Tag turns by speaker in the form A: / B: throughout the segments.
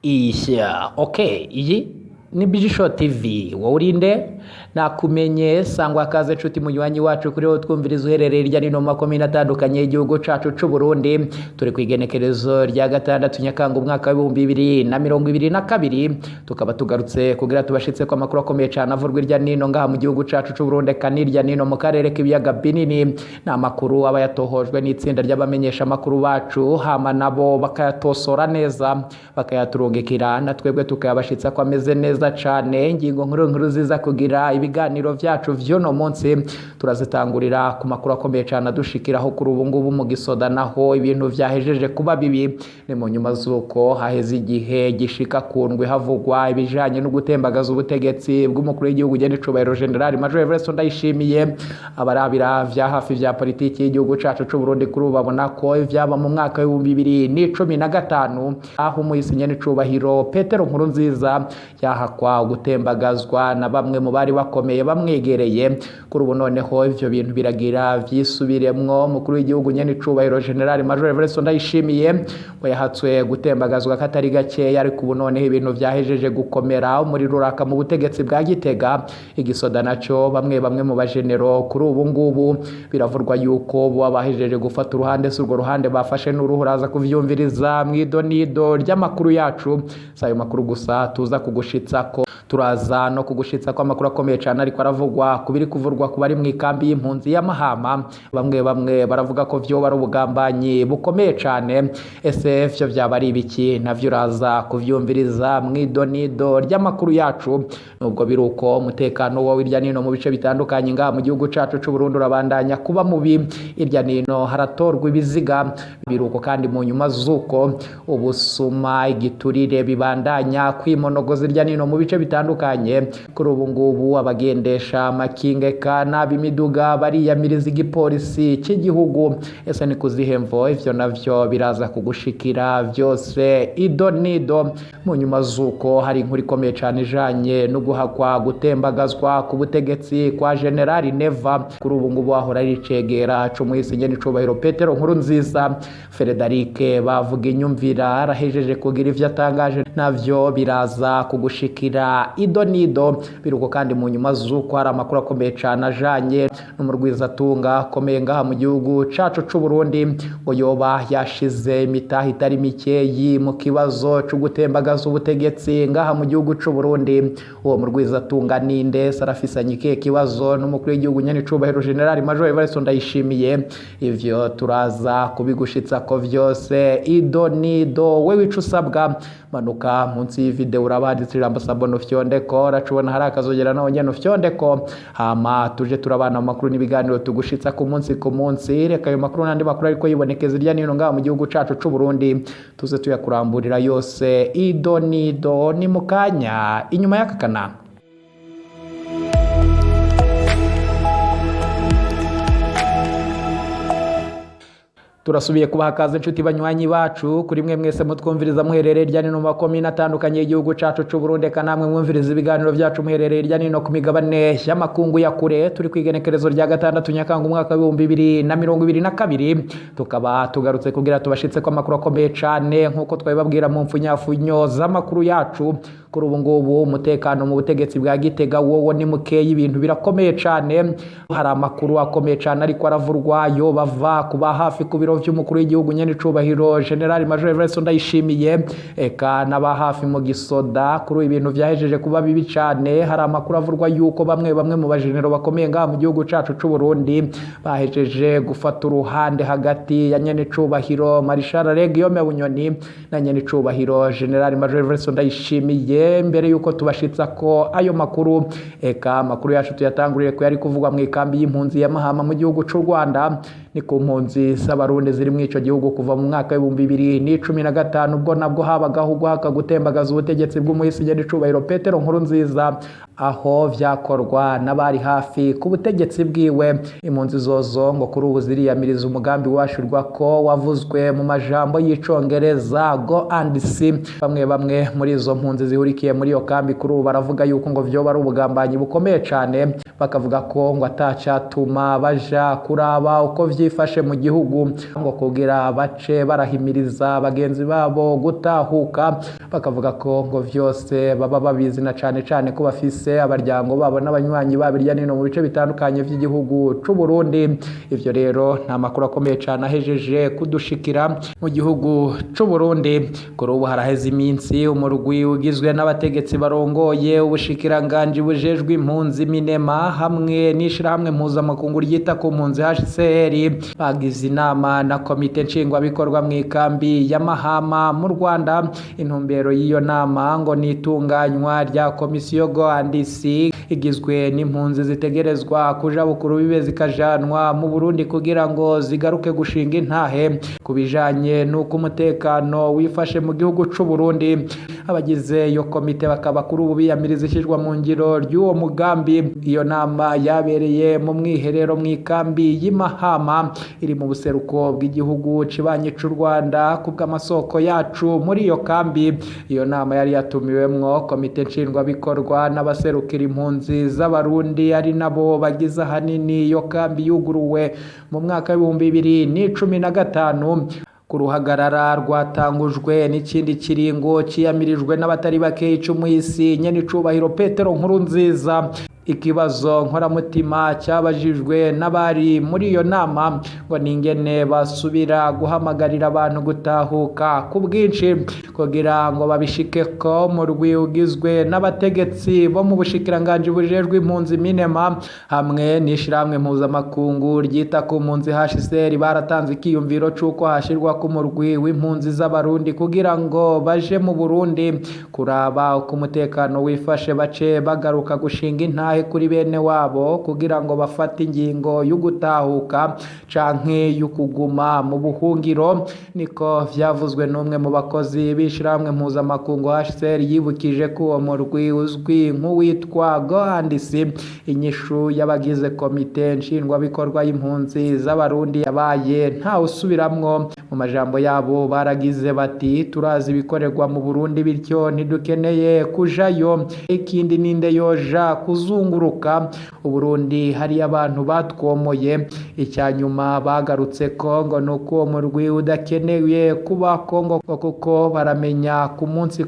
A: iyi ni Bijisho TV wowe urinde nakumenye sangwa kaze nshuti munywanyi wacu kuri wo twumviriza uherereye irya nino makomine atandukanye y'igihugu cacu c'u Burundi turi kwigenekerezo rya gatandatu Nyakanga umwaka wa 2022 tukaba tugarutse kugira tubashitse ko amakuru akomeye cyane avurwa irya nino ngaha mu gihugu cacu c'u Burundi kanirya nino mu karere k'ibiyaga binini na makuru aba yatohojwe n'itsinda ry'abamenyesha makuru bacu hama nabo bakayatosora neza bakayaturungikira na twebwe tukayabashitsa ko ameze neza cyane ingingo nkuru ziza kugira ibiganiro vyacu vyono munsi turazitangurira ku makuru akomeye cyane adushikiraho kuri ubu ngubu mu gisoda naho ibintu vyahejeje kuba bibi ni mu nyuma zuko haheze igihe gishika kundwe havugwa ibijanye no gutembagaza ubutegetsi bw'umukuru w'igihugu Nyenicubahiro General Major Everest Ndayishimiye abarabira vya hafi vya politiki y'igihugu cacu c'u Burundi kuri babona ko ivyaba mu mwaka wa 2015 aho umuhisi Nyenicubahiro Petero Nkurunziza yahakwa gutembagazwa na bamwe mu bari bakomeye bamwegereye kuri ubu noneho ivyo bintu biragira vyisubiremwo mukuru w'igihugu Nyenicubahiro General Major Everest Ndayishimiye ngo yahatswe gutembagazwa katari gake yari kubu noneho ibintu vyahejeje gukomera muri ruraka mu butegetsi bwa Gitega igisoda naco bamwe mu bajenero kuri ubu ngubu biravurwa yuko bo bahejeje gufata uruhande surwo ruhande bafashe n'uruhuraza kuvyumviriza mwidonido ry'amakuru yacu sayo makuru gusa tuza kugushitsako turaza no kugushitsa ko amakuru akomeye cyane ariko aravugwa kubiri kuvurwa ku bari mu ikambi y'impunzi ya Mahama bamwe baravuga ko vyo bari ubugambanyi bukomeye cyane SF vyo byabari ibiki navyo uraza kuvyumviriza mwidonido ry'amakuru yacu nubwo biruko umutekano wo irya nino mu bice bitandukanye ngaha mu gihugu cacu c'u Burundi urabandanya kuba mubi irya nino haratorwa ibiziga biruko kandi mu nyuma zuko ubusuma igiturire bibandanya kwimonogoza irya nino mu bice bitandukanye kuri ubu ngubu abagendesha amakinge kana bimiduga bariyamiriza igipolisi cy'igihugu ese ni kuzihemvo ivyo navyo biraza kugushikira vyose idonido mu nyuma zuko hari inkuru ikomeye cyane ijanye no guhakwa gutembagazwa ku butegetsi kwa General Neva kuri ubu ngubu ahora ari cegera c'umuhisi Nyenicubahiro Petero Nkurunziza Frederic bavuga inyumvira arahejeje kugira ivyo atangaje navyo biraza kugushikira idonido biruko kandi mu nyuma zuko hari amakuru akomeye cyane ajanye n'umurwizatunga akomeye ngaha mu gihugu cacu c'u Burundi ngo yoba yashize imitaha itari mikeyi mu kibazo cyo gutembagaza ubutegetsi ngaha mu gihugu c'u Burundi uwo murwizatunga ninde sarafisanye ikihe kibazo n'umukuru w'igihugu Nyenicubahiro General Major Everest Ndayishimiye ivyo turaza kubigushitsa ko vyose idonido we wicu usabwa manuka munsi y'video urabanditse ijambo sabono fyondeko racubona hari akazogera naho nyene fyondeko hama tuje turabana mu makuru n'ibiganiro tugushitsa ku munsi reka ayo makuru nandi makuru ariko yibonekeza irya nino ngaha mu gihugu cacu c'u Burundi tuze tuyakuramburira yose idonido ni mukanya inyuma y'akakana turasubiye kubahakaza inshuti banywanyi bacu kuri mwe mwese mutwumviriza muherereye irya nino makomine atandukanye y'igihugu cacu c'u Burundi kanamwe mwumviriza ibiganiro vyacu muherereye irya nino ku migabane y'amakungu ya kure turi kwigenekerezo rya gatandatu Nyakanga umwaka wa 2022 tukaba tugarutse kugira tubashitse ko amakuru akomeye cyane nkuko twabibabwira mu mfunyafunyo z'amakuru yacu kuri ubu ngubu umutekano mu butegetsi bwa Gitega wowo ni mukeye ibintu birakomeye cyane hari amakuru akomeye cyane ariko aravurwa yo bava kuba hafi ku biro vy'umukuru w'igihugu Nyenicubahiro General Major Everest Ndayishimiye eka naba hafi mu gisoda kuri ibintu vyahejeje kuba bibi cyane hari amakuru avurwa yuko bamwe mu bajenero bakomeye ngaha mu gihugu cacu c'u Burundi bahejeje gufata uruhande hagati ya Nyenicubahiro Marshal Guillaume Bunyoni na Nyenicubahiro General Major Everest Ndayishimiye mbere yuko tubashitsa ko ayo makuru eka amakuru yacu tuyatangurire ko yari kuvugwa mu ikambi y'impunzi ya Mahama mu gihugu c'u Rwanda ni ku mpunzi z'abarundi ziri mu ico gihugu kuva mu mwaka wa 2015 ubwo nabwo habagaho guhaka gutembagaza ubutegetsi bw'umuhisi Nyenicubahiro Petero Nkurunziza aho vyakorwa n'abari hafi ku butegetsi bwiwe impunzi zozo ngo kuri ubu ziriyamiriza umugambi washirwa ko wavuzwe mu majambo y'icongereza go and see bamwe muri izo mpunzi zihurikiye muri iyo kambi kuri ubu baravuga yuko ngo vyo bari ubugambanyi bukomeye cyane bakavuga ko ngo atacatuma baja kuraba uko vyifashe mu gihugu ngo kugira bace barahimiriza bagenzi babo gutahuka, bakavuga ko ngo vyose baba babizi na cane cane ko bafise abaryango babo n'abanywanyi babo hirya no hino mu bice bitandukanye vy'igihugu c'u Burundi. Ivyo rero nta makuru akomeye cane ahejeje kudushikira mu gihugu c'u Burundi. Kuri ubu haraheze iminsi umurwi ugizwe n'abategetsi barongoye ubushikiranganji bujejwe impunzi Minema hamwe n'ishirahamwe mpuzamakungu ryita ku mpunzi HCR bagize inama na komite nshingwabikorwa mu ikambi ya Mahama mu Rwanda. Intumbero y'iyo nama ngo nitunganywa rya komisiyo Gohandisi igizwe n'impunzi zitegerezwa kuja bukuru bibe zikajanwa mu Burundi kugira ngo zigaruke gushinga intahe kubijanye n'uko umutekano wifashe mu gihugu c'u Burundi. Abagize iyo komite bakaba kuri ubu biyamiriza ishijwa mu ngiro ry'uwo mugambi. Iyo nama yabereye mu mwiherero mu ikambi y'Imahama iri mu buseruko bw'igihugu cibanye c'u Rwanda kubw'amasoko yacu muri iyo kambi. Iyo nama yari yatumiwemwo komite nshingwabikorwa n'abaserukira impunzi z'abarundi ari nabo bagize ahanini iyo kambi yuguruwe mu mwaka w'ibihumbi 2015. Ku ruhagarara rwatangujwe n'ikindi kiringo ciyamirijwe n'abatari bake icumuhisi nyenicubahiro Petero Nkurunziza. Ikibazo nkoramutima cyabajijwe n'abari muri iyo nama ngo ningene basubira guhamagarira abantu gutahuka ku bwinshi kugira ngo babishike ko mu rwi ugizwe n'abategetsi bo mu bushikiranganji bujejwe impunzi Minema hamwe n'ishirahamwe mpuzamakungu ryita ku mpunzi HCR baratanze ikiyumviro c'uko hashirwa ku murwi w'impunzi z'abarundi kugira ngo baje mu Burundi kuraba uko umutekano wifashe bace bagaruka gushinga intahe kuri bene wabo kugira ngo bafate ingingo y'ugutahuka canke y'ukuguma mu buhungiro. Niko vyavuzwe n'umwe mu bakozi b'ishirahamwe mpuzamakungu HCR yibukije ko uwo murwi uzwi nk'uwitwa Gohandisi inyishu y'abagize komite nshingwabikorwa y'impunzi z'abarundi yabaye nta usubiramwo. Mu majambo yabo baragize bati turazi ibikorerwa mu Burundi bityo ntidukeneye kujayo, ikindi ninde yoja kuzunguruka Uburundi hari abantu batwomoye. Icyanyuma bagarutse ko ngo nuko uwo murwi udakeneye kuba Kongo kuko baramenya ku munsi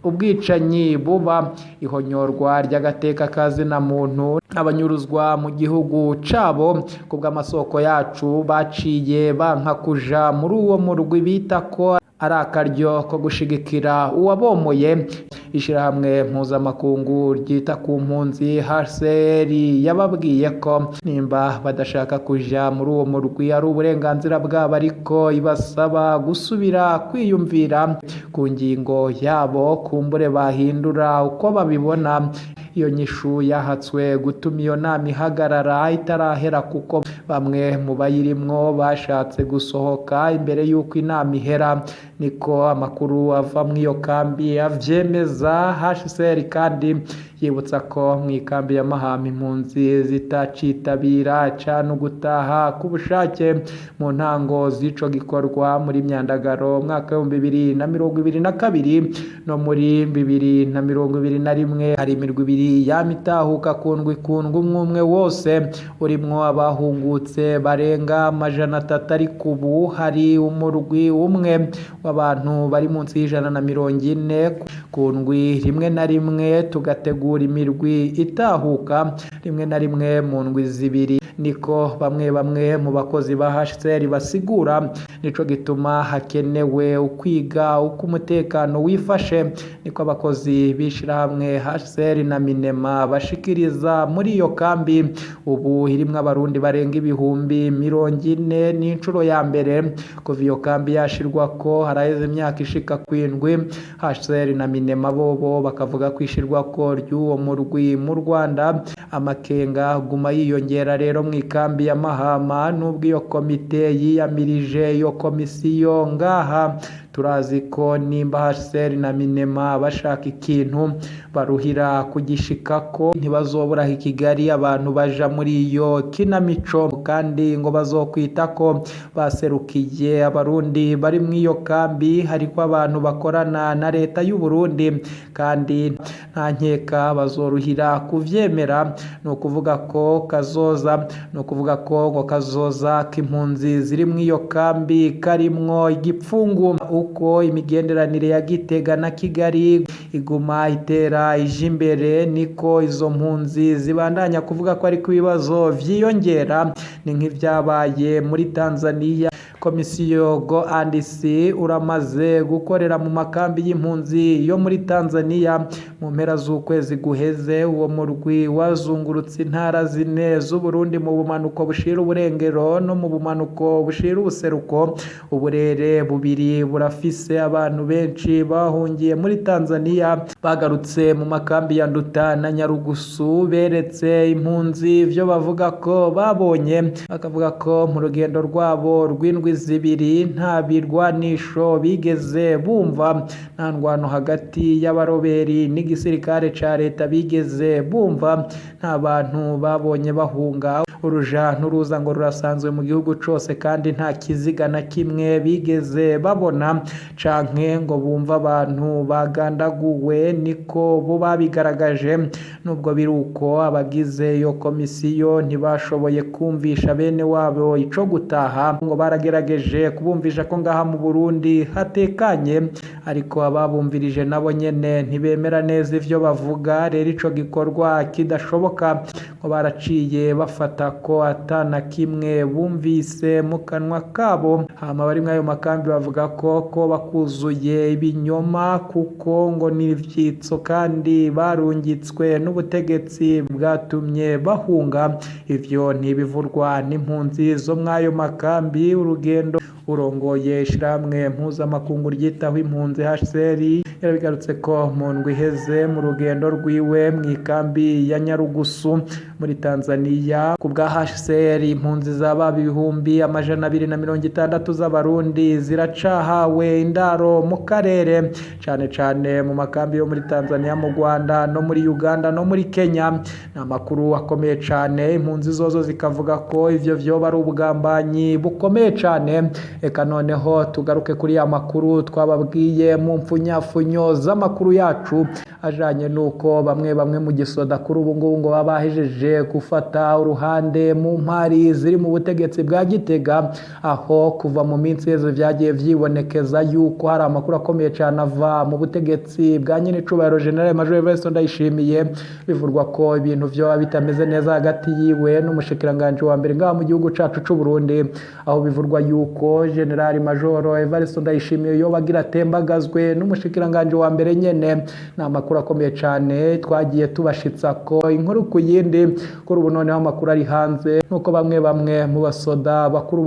A: ubwicanyi buba, ihonyorwa ry'agateka kazina muntu abanyuruzwa mu gihugu cabo. Kubw'amasoko yacu baciye banka kuja muri uwo murwi bita ko ari akaryo ko gushigikira uwabomoye. Ishirahamwe mpuzamakungu ryita ku mpunzi HCR yababwiye ko nimba badashaka kuja muri uwo murwi ari uburenganzira bwabo, ariko ibasaba gusubira kwiyumvira ku ngingo yabo kumbure bahindura uko babibona. Iyo nyishu yahatswe gutuma iyo nama ihagarara itarahera kuko bamwe mu bayirimwo bashatse gusohoka imbere y'uko inama ihera. Niko amakuru ava mu iyo kambi avyemeza. HCR kandi yibutsa ko mu ikambi ya Mahama impunzi zitacitabira cane gutaha ku bushake mu ntango z'ico gikorwa muri Myandagaro mwaka wa 2022 no muri 2021 hari imirwi ibiri yamitahuka kundwi umwe wose urimwo abahungutse barenga 300, ariko ubu hari umurwi umwe w'abantu bari munsi y'140 kundwi. Rimwe na rimwe tugategura imirwi itahuka rimwe na rimwe mu ndwi zibiri. Niko bamwe mu bakozi ba HCR basigura. Nico gituma hakenewe ukwiga uko umutekano wifashe. Niko abakozi bishirahamwe HCR na Minema bashikiriza muri iyo kambi. Ubu irimwo abarundi barenga 40,000 n'incuro ya mbere kuva iyo kambi yashirwa ko haraheze imyaka ishika 7. HCR na Minema bobo bakavuga kwishirwa ko ry'uwo murwi mu Rwanda amakenga guma yiyongera rero mu ikambi ya Mahama. Nubwo iyo komite yiyamirije iyo komisiyo ngaha turazi ko nimba HCR na Minema bashaka ikintu baruhira kugishikako ntibazobura i Kigali abantu baja muri iyo kinamico kandi ngo bazokwita ko baserukiye abarundi bari mu iyo kambi hariko abantu bakorana na leta y'u Burundi kandi nta nkeka bazoruhira kuvyemera no kuvuga ko kazoza ngo kazoza k'impunzi ziri mu iyo kambi karimwo igipfungu uko imigenderanire ya Gitega na Kigali iguma itera ije imbere niko izo mpunzi zibandanya kuvuga ko ari ku bibazo vyiyongera ni nk'ivyabaye muri Tanzania. Komisiyo Go and See uramaze gukorera mu makambi y'impunzi yo muri Tanzania mu mpera z'ukwezi guheze. Uwo murwi wazungurutse intara zine z'u Burundi mu bumanuko bushira uburengero no mu bumanuko bushira ubuseruko. Uburere bubiri burafise abantu benshi bahungiye muri Tanzania bagarutse mu makambi ya Nduta na Nyarugusu beretse impunzi ivyo bavuga ko babonye, bakavuga ko mu rugendo rwabo rw'indwi zibiri nta birwanisho bigeze bumva, nta ndwano hagati y'abaroberi n'igisirikare ca leta bigeze bumva, nta bantu babonye bahunga. Uruja n'uruza ngo rurasanzwe mu gihugu cose kandi nta kiziga na kimwe bigeze babona canke ngo bumva abantu bagandaguwe, niko bo babigaragaje. Nubwo biruko abagize iyo komisiyo ntibashoboye kumvisha bene wabo ico gutaha, ngo baragerageje kubumvisha ko ngaha mu Burundi hatekanye, ariko ababumvirije nabo nyene ntibemera neza ivyo bavuga. Rero ico gikorwa kidashoboka ngo baraciye bafata ko atana kimwe bumvise mu kanwa kabo. Hama bari mwayo makambi bavuga ko bakuzuye ibinyoma kuko ngo ni ivyitso kandi barungitswe n'ubutegetsi bwatumye bahunga. Ivyo ntibivurwa n'impunzi zo mwayo makambi. Urugendo urongoye ishirahamwe mpuzamakungu ryitaho impunzi HCR yarabigarutse ko mu ndwi iheze mu rugendo rwiwe mu ikambi ya Nyarugusu muri Tanzania. Ku bwa HCR impunzi zaba 260 z'abarundi ziracahawe indaro mu karere, cane cane mu makambi yo muri Tanzania, mu Rwanda no muri Uganda no muri Kenya. Ni amakuru akomeye cane, impunzi zozo zikavuga ko ivyo vyoba ari ubugambanyi bukomeye cane. Eka noneho tugaruke kuri ya makuru twababwiye mu mpfunyafunyo z'amakuru yacu ajanye nuko bamwe mu gisoda kuri ubu ngubu ngo babahejeje gufata uruhande mu mpari ziri mu butegetsi bwa Gitega, aho kuva mu minsi yeze vyagiye vyibonekeza yuko hari amakuru akomeye cyane ava mu butegetsi bwa nyine icubahiro General Major Evariste Ndayishimiye. Bivurwa ko ibintu vyo bitameze neza hagati yiwe n'umushikiranganje wa mbere ngaha mu gihugu cacu c'u Burundi, aho bivurwa yuko General Major Evariste Ndayishimiye yo bagira tembagazwe n'umushikiranganje wa mbere nyene. Na amakuru akomeye cyane twagiye tubashitsa ko inkuru ku yindi. Kuri ubu noneho amakuru ari hanze nuko bamwe mu basoda bakuru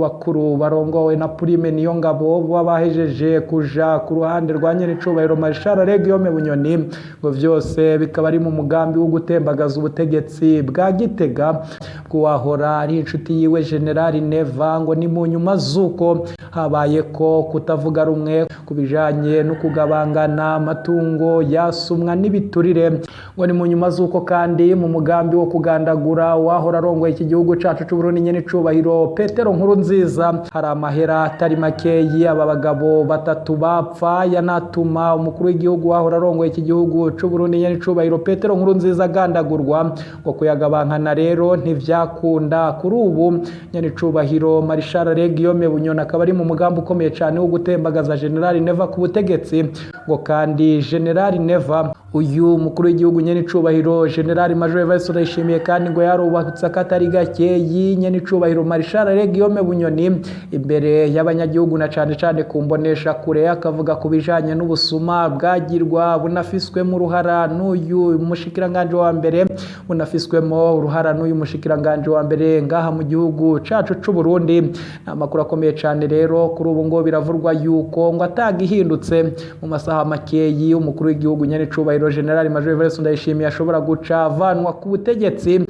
A: barongowe na Prime Niyongabo babahejeje kuja ku ruhande rwa nyene icubahiro Marshal Guillaume Bunyoni, ngo vyose bikaba ari mu mugambi wo gutembagaza ubutegetsi bwa Gitega bw'uwahora ari inshuti yiwe General Neva. Ngo ni mu nyuma zuko habaye ko kutavuga rumwe kubijanye no kugabangana amatungo yasumwa n'ibiturire. Ngo ni mu nyuma zuko kandi mu mugambi wo kugandagura wahora arongoye iki gihugu cacu c'u Burundi nyene icubahiro Petero Nkurunziza, hari amahera atari makeyi aba bagabo batatu bapfa yanatuma umukuru w'igihugu wahora arongoye iki gihugu c'u Burundi nyene icubahiro Petero Nkurunziza agandagurwa. Ngo kuyagabankana rero ntivyakunda. Kuri ubu nyene icubahiro Marshal Guillaume Bunyoni akaba ari mu mugambi ukomeye cyane wo gutembagaza General Neva ku butegetsi. Ngo kandi General Neva uyu mukuru w'igihugu nyene icubahiro General Major Evariste Ndayishimiye kandi ngo yarubahutse akatari gakeyi nyene icubahiro Marshal Guillaume Bunyoni imbere y'abanyagihugu na cane kumbonesha kure, akavuga kubijanye n'ubusuma bwagirwa bunafiswemo uruhara n'uyu mushikiranganje wa mbere, bunafiswemo uruhara n'uyu mushikiranganje wa mbere ngaha mu gihugu cacu c'u Burundi. Amakuru akomeye cyane rero kuri ubu ngo biravurwa yuko ngo atagihindutse mu masaha makeyi umukuru w'igihugu nyene icubahiro General Major Evariste Ndayishimiye ashobora guca avanwa ku butegetsi.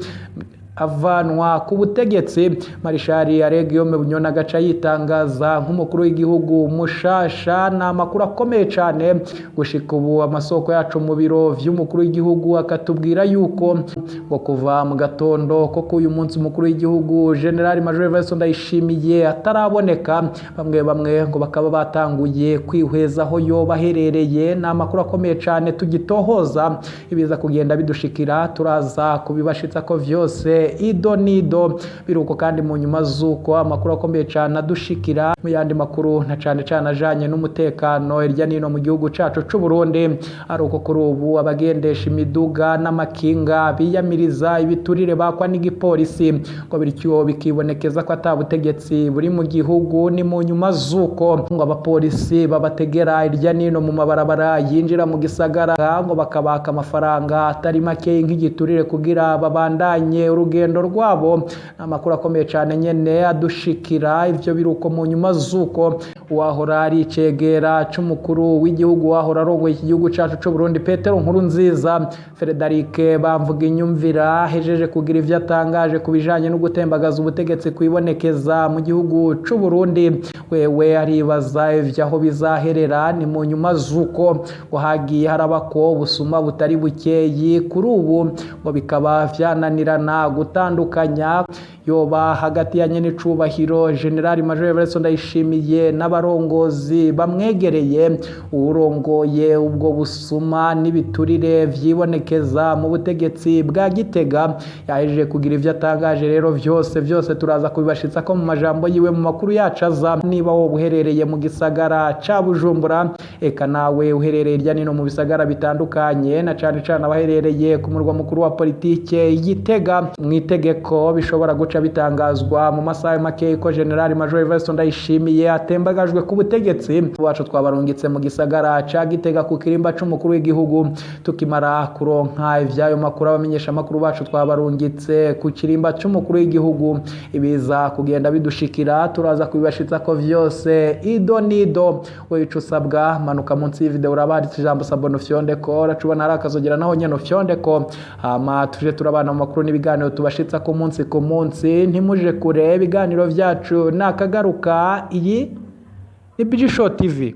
A: avanwa ku butegetsi. Marishari Aregiyome Bunyoni agaca yitangaza nk'umukuru w'igihugu mushasha. Ni amakuru akomeye cyane gushika ubu amasoko yacu mu biro vy'umukuru w'igihugu akatubwira yuko ngo kuva mu gatondo ko uyu munsi umukuru w'igihugu General Major Evariste Ndayishimiye ataraboneka, bamwe ngo bakaba batanguye kwihweza aho yoba aherereye. Ni amakuru akomeye cyane tugitohoza ibiza kugenda bidushikira, turaza kubibashitsa ko vyose ido nido biruko kandi mu nyuma zuko amakuru akomeye cyane adushikira mu yandi makuru na cyane ajanye n'umutekano irya nino mu gihugu cacu c'u Burundi. Ari uko kuri ubu abagendesha imiduga n'amakinga biyamiriza ibiturire bakwa n'igipolisi ngo bityo bikibonekeza ko atabutegetsi buri mu gihugu. Ni mu nyuma zuko ngo abapolisi babategera irya nino mu mabarabara yinjira mu gisagara ngo bakabaka amafaranga atari make nk'igiturire kugira babandanye urugendo rwabo. Amakuru akomeye cyane nyene adushikira ivyo biruko mu nyuma zuko wahora ari icegera c'umukuru w'igihugu wahora arongoye iki gihugu cacu c'u Burundi Petero Nkurunziza Frederic Bamvuga Inyumvira hejeje kugira ivyo atangaje kubijanye no gutembagaza ubutegetsi kwibonekeza mu gihugu c'u Burundi. Wewe aribaza ivyaho bizaherera. Ni mu nyuma zuko ngo hagiye harabako ubusuma butari bukeyi kuri ubu ngo bikaba vyananirana gutandukanya yoba hagati ya nyene icubahiro General Major Evariste Ndayishimiye n'abarongozi bamwegereye. Urongoye ubwo busuma n'ibiturire vyibonekeza mu butegetsi bwa Gitega yahejeje kugira ivyo atangaje. Rero vyose turaza kubibashitsa ko mu majambo yiwe mu makuru yacu aza. Niba wowe uherereye mu gisagara ca Bujumbura, eka nawe uherereye irya nino mu bisagara bitandukanye na cane abaherereye ku murwa mukuru wa politike Gitega, mwitegeko bishobora guca bitangazwa mu masaha make ko General Major Evariste Ndayishimiye atembagajwe ku butegetsi. Wacu twabarungitse mu gisagara ca Gitega ku kirimba c'umukuru w'igihugu. Tukimara kuronka ivyayo makuru abamenyesha makuru bacu twabarungitse ku kirimba c'umukuru w'igihugu, ibiza kugenda bidushikira turaza kubibashitsa ko vyose ido nido. Wewe ico usabwa manuka munsi y'video urabari ijambo sabone fyondeko racubona arakazogera naho nyene fyondeko, hama tuje turabana mu makuru n'ibiganiro tubashitsa ku munsi ku munsi. Ntimuje kure ibiganiro vyacu nakagaruka. Iyi ni BG Show TV.